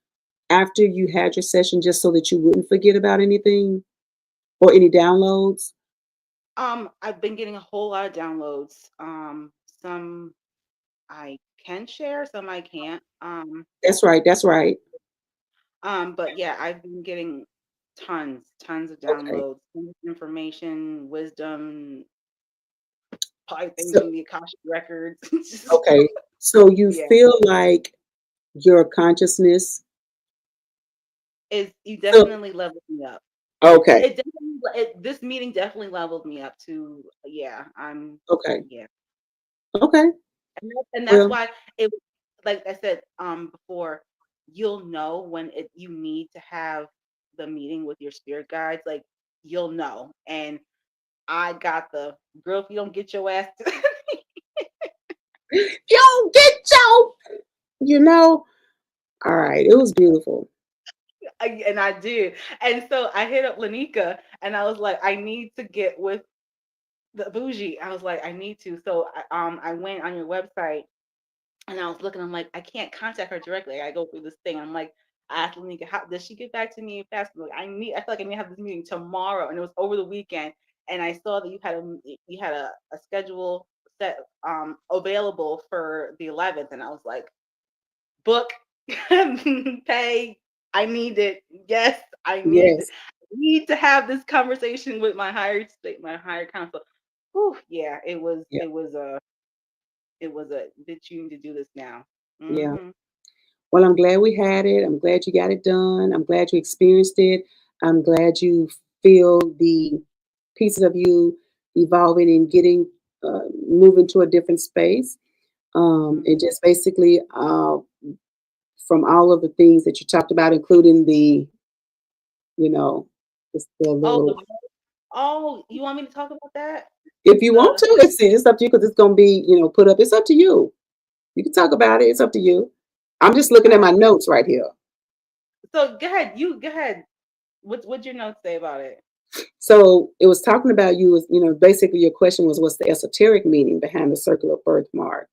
after you had your session, just so that you wouldn't forget about anything or any downloads? I've been getting a whole lot of downloads. Some I can share, some I can't. That's right. That's right. But yeah, I've been getting tons of Okay. downloads, tons of information, wisdom, probably things So from the Akashic records. Just, okay. So you yeah, feel like your consciousness. is you So definitely leveled me up. okay. This meeting definitely leveled me up to yeah. Okay. Yeah, Okay. and that's Well, why it like I said before, you'll know when you need to have the meeting with your spirit guides. Like you'll know, and I got the girl. If you don't get your ass, yo, get your, you know. All right. It was beautiful. and I did. And so I hit up Lanika, and I was like, I need to get with the bougie. I was like, I need to. So I went on your website, and I was looking. I'm like, I can't contact her directly. I go through this thing. I'm like, I asked Lanika, how does she get back to me fast? I'm like, I feel like I need to have this meeting tomorrow, and it was over the weekend. And I saw that you had a schedule set available for the 11th, and I was like, book, pay. I need it. Yes, Yes. need to have this conversation with my higher counsel. Whew, yeah, Yeah. it was a bitch. You need to do this now. Yeah. Hmm. Well, I'm glad we had it. I'm glad you got it done. I'm glad you experienced it. I'm glad you feel the pieces of you evolving and getting moving to a different space. Hmm. And just basically from all of the things that you talked about, including you know, the Oh, little. you want me to talk about that? If you want The to, it's up to you because it's going to be put up. It's up to you. You can talk about it. It's up to you. I'm just looking all at right. my notes right here. So go ahead. You go ahead. What'd your notes say about it? So it was talking about basically your question was, what's the esoteric meaning behind the circular birthmark?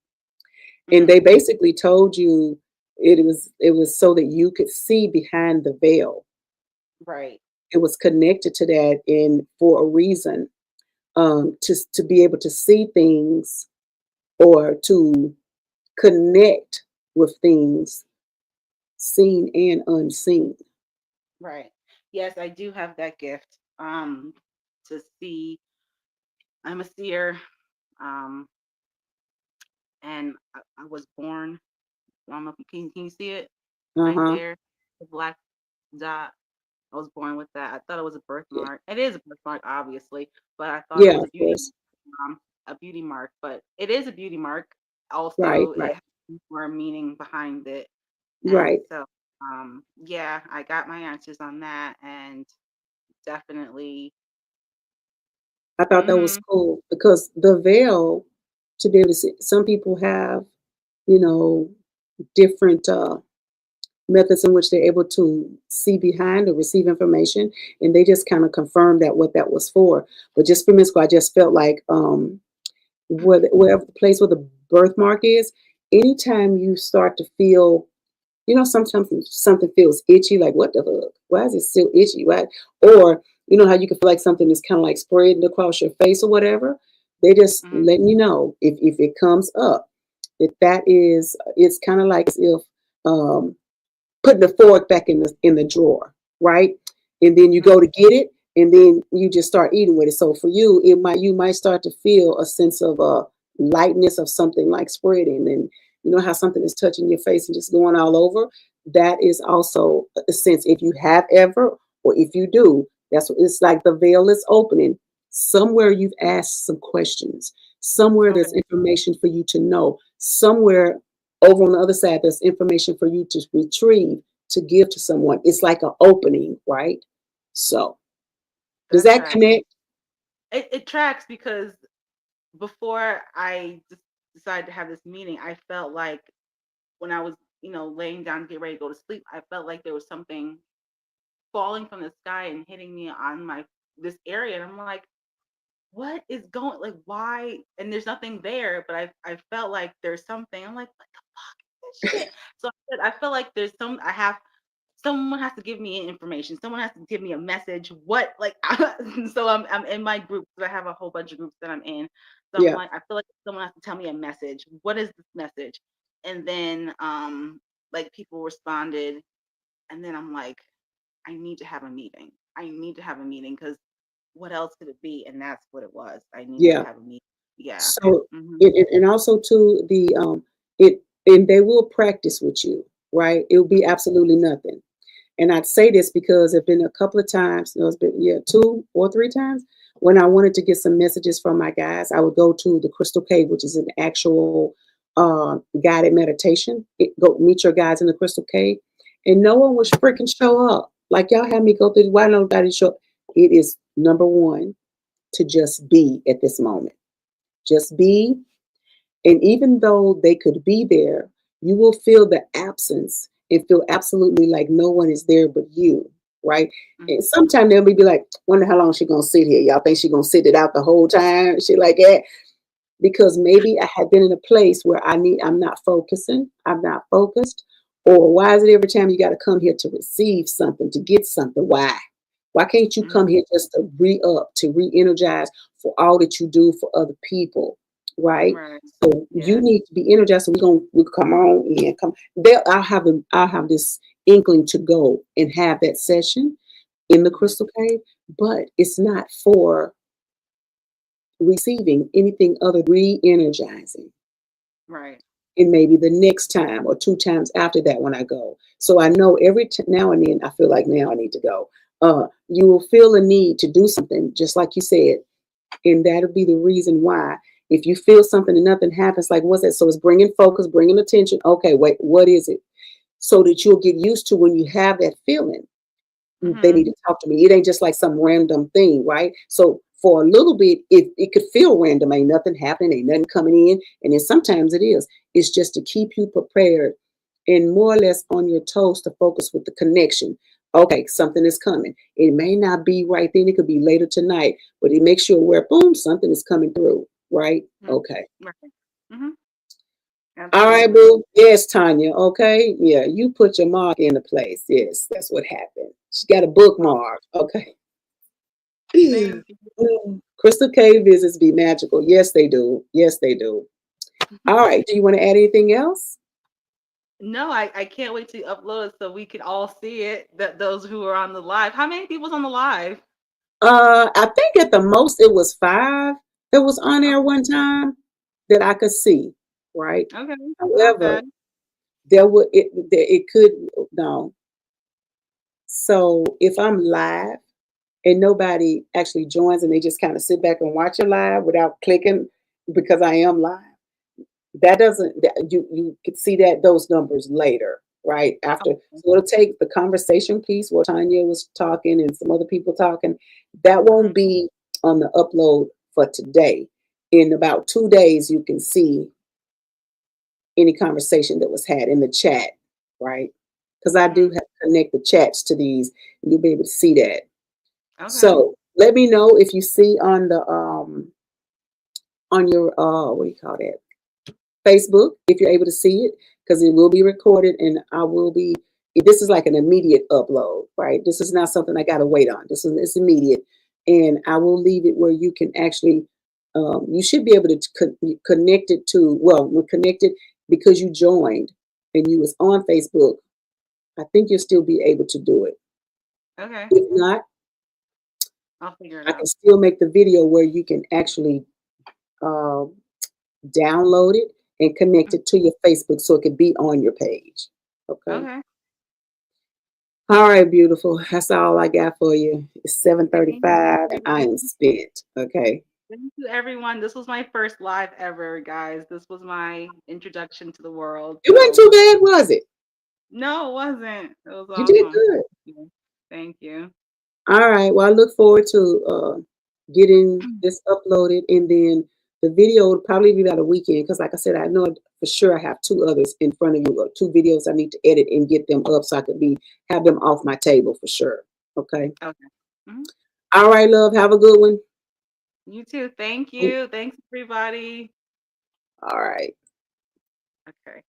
And Hmm. they basically told you it was so that you could see behind the veil. Right. it was connected to that, and for a reason, to be able to see things or to connect with things seen and unseen. Right. Yes, I do have that gift. To see. I'm a seer. Um, and I was born. I don't know if can you see it Uh right huh. there, the black dot. I was born with that. I thought it was a Yeah. birthmark. It is a birthmark, obviously, but I thought it Yeah. was Of course. a beauty mark. But it is a beauty mark. Right. Also, Right. it has more meaning behind it. And Right. so, yeah, I got my answers on that, and definitely, I thought that was mm-hmm, cool because the veil, to be able to see, some people have, you know, different methods in which they're able to see behind or receive information, and they just kind of confirmed that what that was for. But just for me, I just felt like wherever the place where the birthmark is, anytime you start to feel, sometimes something feels itchy, like what the fuck? Why is it still itchy? Why? Or how you can feel like something is kind of like spreading across your face or whatever. They just mm-hmm, letting you know if it comes up that is, it's kind of like as if um, putting the fork back in the drawer, right? And then you mm-hmm, go to get it, and then you just start eating with it. So for you, you might start to feel a sense of lightness of something like spreading, and you know how something is touching your face and just going all over. That is also a sense, if you have ever, or if you do, that's what it's like. The veil is opening. Somewhere you've asked some questions. Somewhere okay, there's information for you to know. Somewhere over on the other side, there's information for you to retrieve to give to someone. It's like an opening, right? So, does that's that right. connect? It tracks because before I decided to have this meeting, I felt like when I was, laying down to get ready to go to sleep, I felt like there was something falling from the sky and hitting me on my this area, and I'm like, what is going, like, why? And there's nothing there, but I felt like there's something. I'm like, what the fuck is this shit? So I feel like there's someone has to give me information. Someone has to give me a message. What, like, so I'm in my group, because I have a whole bunch of groups that I'm in. So I'm Yeah, like, I feel like someone has to tell me a message. What is this message? And then like people responded, and then I'm like, I need to have a meeting. I need to have a meeting because what else could it be? And that's what it was. I needed to yeah. have a meeting. Yeah. So, Hmm. and also too it and they will practice with you, right? It will be absolutely nothing. And I'd say this because there've been a couple of times, it's been, yeah, 2 or 3 times when I wanted to get some messages from my guys. I would go to the Crystal Cave, which is an actual guided meditation. Go meet your guys in the Crystal Cave, and no one was freaking show up. Like y'all had me go through. Why nobody show up? It is number one to just be at this moment. Just be, and even though they could be there, you will feel the absence and feel absolutely like no one is there but you, right? And sometimes they'll be like, wonder how long she gonna sit here. Y'all think she gonna sit it out the whole time? She like that. Because maybe I had been in a place where I'm not focusing, I'm not focused. Or why is it every time you gotta come here to receive something, to get something? Why? Why can't you Hmm. come here just to re-up, to re-energize for all that you do for other people? Right? Right. So you Yeah. need to be energized. So we come on in. Come there. I'll have this inkling to go and have that session in the Hmm. crystal cave, but it's not for receiving anything other than re-energizing. Right. And maybe the next time or 2 times after that when I go. So I know now and then I feel like now I need to go. You will feel a need to do something, just like you said, and that'll be the reason why. If you feel something and nothing happens, like what's that? So it's bringing focus, bringing attention. Okay, wait, what is it? So that you'll get used to when you have that feeling they Hmm. need to talk to me. It ain't just like some random thing, right? So for a little bit, it could feel random. Ain't nothing happening, ain't nothing coming in. And then sometimes it is. It's just to keep you prepared and more or less on your toes to focus with the connection. Okay, something is coming. It may not be right then, it could be later tonight, but it makes you aware, boom, something is coming through, right? Hmm. Okay. Right. Hmm. All right, Absolutely. boo. Yes, Tanya. Okay. Yeah, you put your mark into place. Yes, that's what happened. She got a bookmark. Okay. Thank you. Crystal Cave visits be magical. Yes, they do. Yes, they do. All right. Do you want to add anything else? No, I can't wait to upload it so we can all see it. That those who are on the live. How many people's on the live? I think at the most it was five that was on there Okay. one time that I could see. Right. Okay. Not However, bad. it could no. So if I'm live and nobody actually joins and they just kind of sit back and watch it live without clicking because I am live, that doesn't you can see that those numbers later, right? After, Okay. so it'll take the conversation piece where Tanya was talking and some other people talking. That won't Mhm. be on the upload for today. In about 2 days, you can see any conversation that was had in the chat, right? Because I do Mhm. have to connect the chats to these, and you'll be able to see that. Okay. So let me know if you see on your what do you call that, Facebook, if you're able to see it, because it will be recorded and I will be. This is like an immediate upload, right? This is not something I got to wait on. This is it's immediate, and I will leave it where you can actually. You should be able to connect it to. Well, we're connected because you joined and you was on Facebook. I think you'll still be able to do it. Okay. If not, I'll figure it I can out. still make the video where you can actually uh, download it and connect Mhm. it to your Facebook so it could be on your page. Okay. Okay. All right, beautiful. That's all I got for you. It's Thank 7:35 and I you. am spent. Okay. Thank you, everyone. This was my first live ever, guys. This was my introduction to the world. It wasn't So, too bad, was it? no, it wasn't. It was You did awesome. good. Yeah. Thank you. All right. Well, I look forward to getting this uploaded, and then the video will probably be about a weekend because, like I said, I know for sure I have two others in front of you, or two videos I need to edit and get them up so I could be have them off my table for sure. Okay. Okay. Mhm. All right, love. Have a good one. You too. Thank you. Thanks, everybody. All right. Okay.